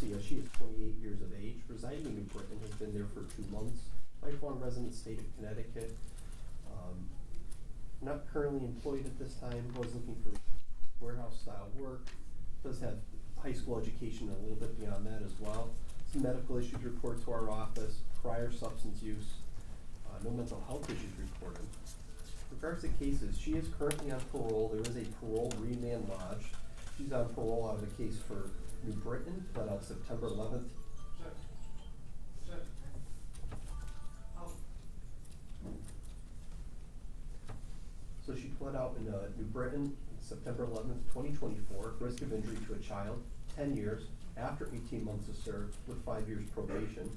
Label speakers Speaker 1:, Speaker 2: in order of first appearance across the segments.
Speaker 1: Garcia. She is 28 years of age, residing in New Britain, has been there for 2 months, lifelong resident, state of Connecticut. Not currently employed at this time, was looking for warehouse style work, does have high school education and a little bit beyond that as well. Some medical issues reported to our office, prior substance use, no mental health issues reported. In regards to cases, she is currently on parole. There is a parole remand lodged. She's on parole out of the case for New Britain, pled out September 11th. So she pled out in New Britain, September 11th, 2024, risk of injury to a child, 10 years, after 18 months of served with 5 years probation.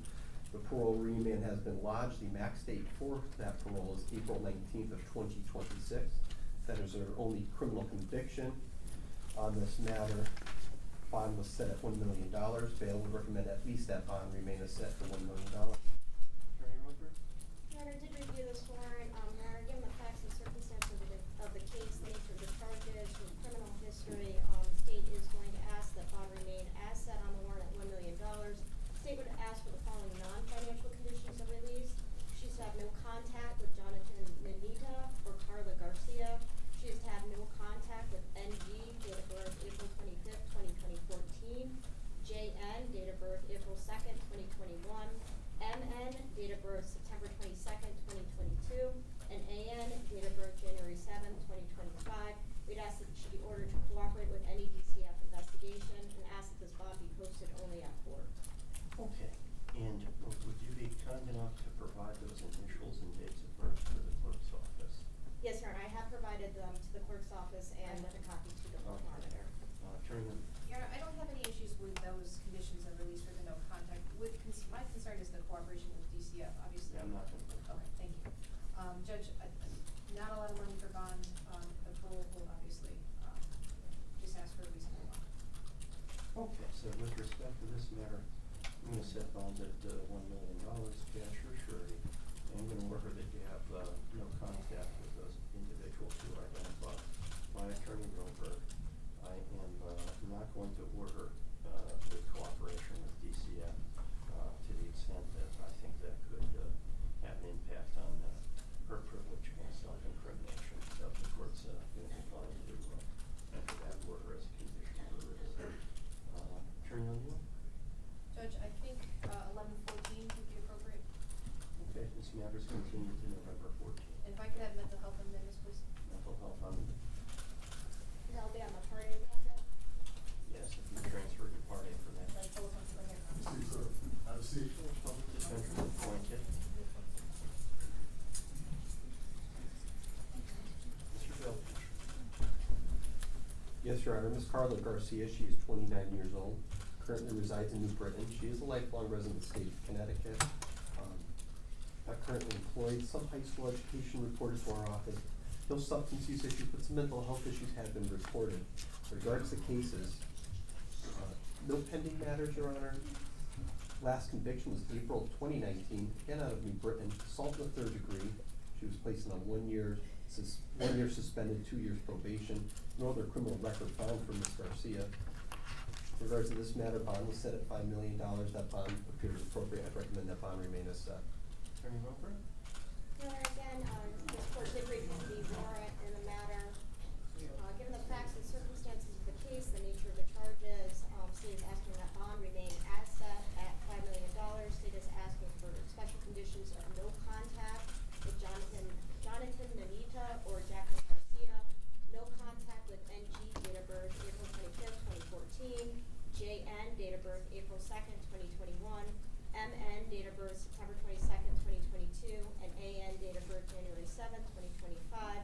Speaker 1: The parole remand has been lodged. The max date for that parole is April 19th of 2026. That is her only criminal conviction. On this matter, bond was set at $1 million. Bail would recommend at least that bond remain as set for $1 million. Attorney Roper?
Speaker 2: Your Honor, did review this warrant. Your Honor, given the facts and circumstances of the case, the nature of the charges, and criminal history, the state is going to ask that bond remain as set on the warrant at $1 million. The state would ask for the following non-financial conditions of release. She's to have no contact with Jonathan Nanita or Carla Garcia. She is to have no contact with NG, date of birth April 25th, 2014, JN, date of birth April 2nd, 2021, MN, date of birth September 22nd, 2022, and AN, date of birth January 7th, 2025. We'd ask that she be ordered to cooperate with any DCF investigation and ask that this bond be posted only at court.
Speaker 3: Okay, and would you be kind enough to provide those initials and dates of birth to the clerk's office?
Speaker 2: Yes, Your Honor, I have provided them to the clerk's office and a copy to the court monitor.
Speaker 3: Attorney.
Speaker 4: Your Honor, I don't have any issues with those conditions of release for the no contact. My concern is the cooperation with DCF, obviously.
Speaker 3: Yeah, I'm not going to.
Speaker 4: Okay, thank you. Judge, not a lot of money for bond. The parole will obviously just ask for a reasonable bond.
Speaker 3: Okay, so with respect to this matter, I'm going to set bond at $1 million, cash or surety. And I'm going to order that you have no contact with those individuals who are identified by Attorney Roper. I am not going to order the cooperation with DCF to the extent that I think that could have an impact on her privilege and self-incrimination. So the court's going to decline to enter that order as a condition of release. Attorney O'Neill?
Speaker 4: Judge, I think 11/14 would be appropriate.
Speaker 3: Okay, this matter is continued to November 14th.
Speaker 4: And if I could have mental health amendments, please.
Speaker 3: Mental health on.
Speaker 2: That'll be on the part A docket.
Speaker 3: Yes, if you transfer your part A for that.
Speaker 4: Then telephone from here.
Speaker 5: See, sir. Have a seat.
Speaker 3: Public defender appointed. Mr. Belknap.
Speaker 1: Yes, Your Honor. Ms. Carla Garcia, she is 29 years old, currently resides in New Britain. She is a lifelong resident of the state of Connecticut. Not currently employed. Some high school education reported to our office. No substance use issues, but some mental health issues have been reported. In regards to cases, no pending matters, Your Honor. Last conviction was April 2019, again out of New Britain, assault in the 3rd degree. She was placed on a 1 year suspended, 2 years probation. No other criminal record found for Ms. Garcia. In regards to this matter, bond was set at $5 million. That bond appears appropriate. I'd recommend that bond remain as set.
Speaker 3: Attorney Roper?
Speaker 2: Your Honor, again, this court did review the warrant in the matter. Given the facts and circumstances of the case, the nature of the charges, state is asking that bond remain as set at $5 million. State is asking for special conditions of no contact with Jonathan Nanita or Jacqueline Garcia, no contact with NG, date of birth April 25th, 2014, JN, date of birth April 2nd, 2021, MN, date of birth September 22nd, 2022, and AN, date of birth January 7th, 2025.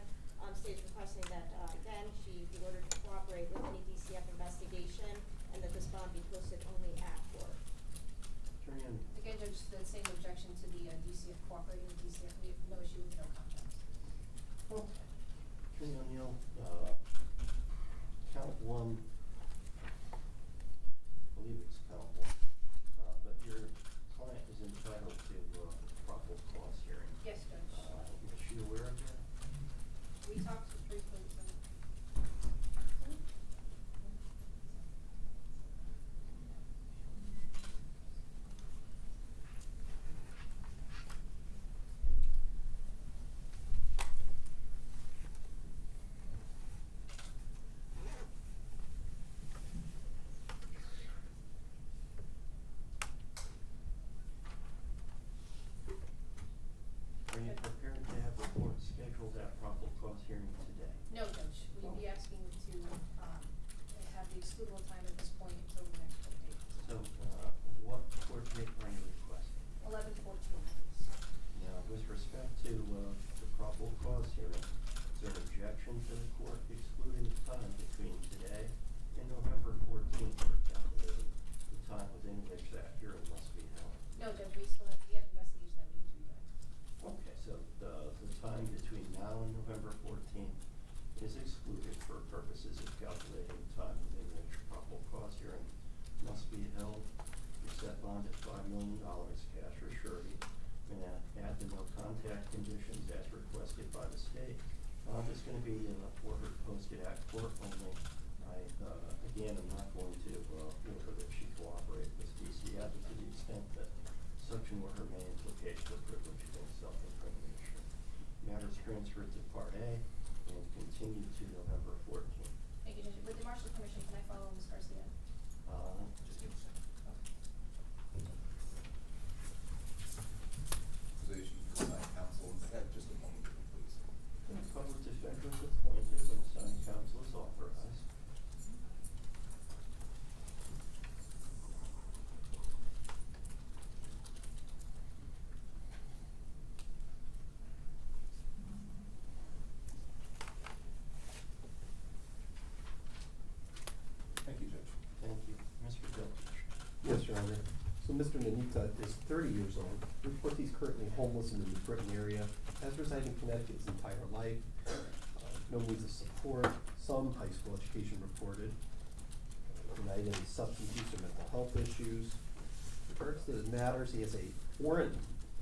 Speaker 2: State is requesting that, again, she be ordered to cooperate with any DCF investigation and that this bond be posted only at court.
Speaker 3: Attorney O'Neill?
Speaker 4: Again, Judge, the same objection to the DCF cooperating with DCF. We have no issue with no contact.
Speaker 3: Okay. Attorney O'Neill, count 1, I believe it's count 1, but your client is entitled to probable cause hearing.
Speaker 4: Yes, Judge.
Speaker 3: Is she aware of that?
Speaker 4: We talked briefly with them.
Speaker 3: million cash or surety, and add the no contact conditions as requested by the state. It's gonna be order posted at court only. Again, I'm not going to, order that she cooperate with DCF to the extent that such an order may implicate the privilege against self-incrimination. Matters transferred to Part A and continued to November 14th.
Speaker 4: Thank you, Judge. With the Marshal Commission, can I follow Ms. Garcia?
Speaker 3: Just give a second.
Speaker 6: Accusation for assigned counsel, and have just a moment, please.
Speaker 3: Public defender is appointed when assigned counsel is authorized.
Speaker 6: Thank you, Judge.
Speaker 3: Thank you. Mr. Dilch.
Speaker 1: Yes, Your Honor. So Mr. Nanita is 30 years old, reports he's currently homeless in the New Britain area, has resided in Connecticut his entire life, no means of support, some high school education reported, denied any substance use or mental health issues. In regards to his matters, he has a warrant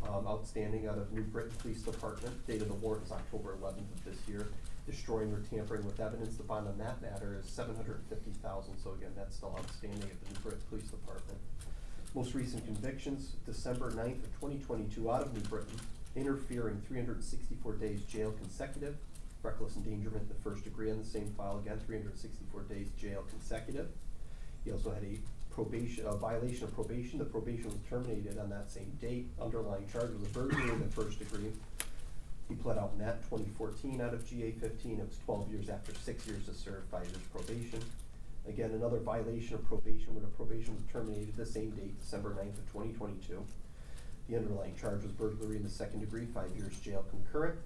Speaker 1: outstanding out of New Britain Police Department, dated the warrant is October 11th of this year, destroying or tampering with evidence. The bond on that matter is $750,000, so again, that's still outstanding at the New Britain Police Department. Most recent convictions, December 9th of 2022 out of New Britain, interfering 364 days jail consecutive, reckless endangerment in the first degree on the same file, again, 364 days jail consecutive. He also had a violation of probation. The probation was terminated on that same date. Underlying charge was a burglary in the first degree. He pled out in that 2014 out of GA 15. It was 12 years after 6 years to serve, 5 years probation. Again, another violation of probation when the probation was terminated the same date, December 9th of 2022. The underlying charge was burglary in the second degree, 5 years jail concurrent.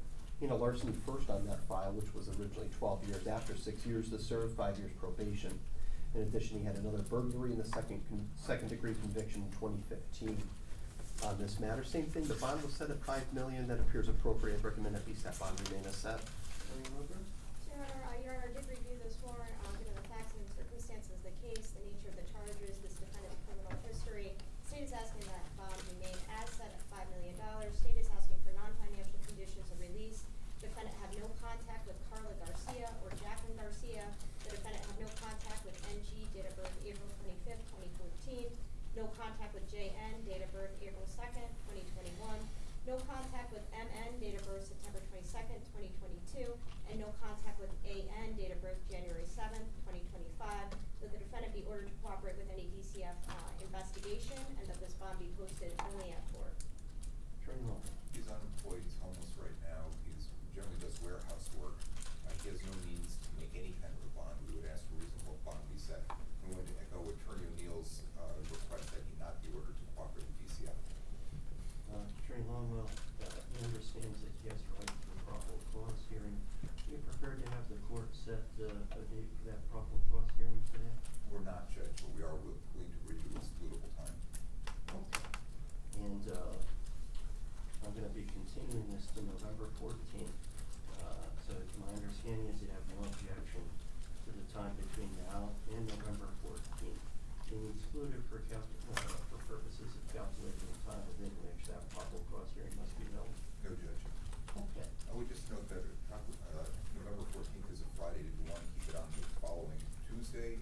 Speaker 1: A larceny first on that file, which was originally 12 years after 6 years to serve, 5 years probation. In addition, he had another burglary in the second degree conviction in 2015. On this matter, same thing, the bond was set at $5 million. That appears appropriate. I recommend at least that bond remain as set.
Speaker 2: Your Honor, I did review this warrant, given the facts and circumstances of the case, the nature of the charges, this defendant's criminal history. State is asking that bond remain as set at $5 million. State is asking for non-financial conditions of release. Defendant have no contact with Carla Garcia or Jacqueline Garcia. The defendant have no contact with NG, date of birth April 25th, 2014. No contact with JN, date of birth April 2nd, 2021. No contact with MN, date of birth September 22nd, 2022. And no contact with AN, date of birth January 7th, 2025. That the defendant be ordered to cooperate with any DCF investigation, and that this bond be posted only at court.
Speaker 3: Attorney Mullen.
Speaker 6: He's unemployed, he's homeless right now, he's generally does warehouse work. He has no means to make any kind of a bond. We would ask for reasonable bond be set. I'm going to echo Attorney O'Neill's request that he not be ordered to cooperate with DCF.
Speaker 3: Attorney Longwell, he understands that he has a right to a probable cause hearing. Are you prepared to have the court set a date for that probable cause hearing today?
Speaker 6: We're not, Judge, but we are willing to reduce excludable time.
Speaker 3: Okay. And I'm gonna be continuing this to November 14th. So my understanding is you have no objection to the time between now and November 14th being excluded for purposes of calculating the time within which that probable cause hearing must be held.
Speaker 6: No, Judge.
Speaker 3: Okay.
Speaker 6: I would just note that November 14th is a Friday. Did you want to keep it on the following Tuesday